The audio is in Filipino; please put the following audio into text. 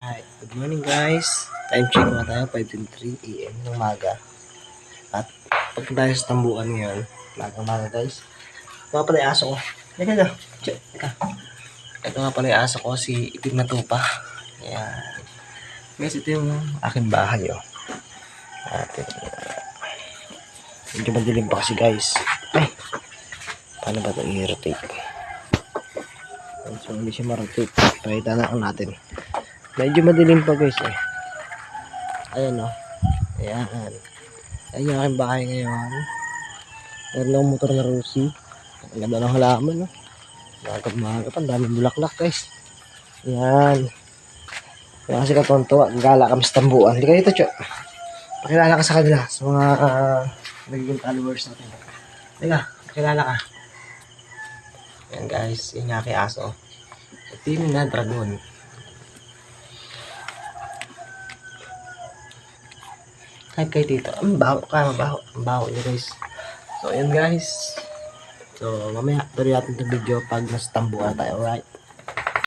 Hi, good morning guys. Time check na tayo, 5:23 AM ng umaga. At pag tayo sa tambukan ngayon, umaga guys. Ito nga pala yung aso ko. Teka na. Teka. Ito nga pala yung aso ko, si Itim na Tupa. Ayan. Guys, ito yung aking bahay. Oh. At medyo madilim pa kasi guys. Ay, paano ba ito i-rotate? So, hindi siya ma-rotate. Pakita na lang natin. Medyo madilim pa guys eh. Ayan o. Ayan. Ayan yung aking bahay ngayon. Meron akong motor na Rosie. Ang ganda ng halaman no. Magag pa. Ang daming bulaklak guys. Ayan. Ayan kasi katonto. Gala kami sa tambuan. Hindi ka dito Cho. Pakilala ka sa kanila. Sa mga nagiging followers natin. Teka. Pakilala ka. Ayan guys. Ayan yung aking aso. Itim na dragon. Type kayo dito. Mabaho ka, mabaho. Mabaho nyo guys. So, ayan guys. So, mamaya tuloy natin itong video pag nasa tambuhan tayo. Alright.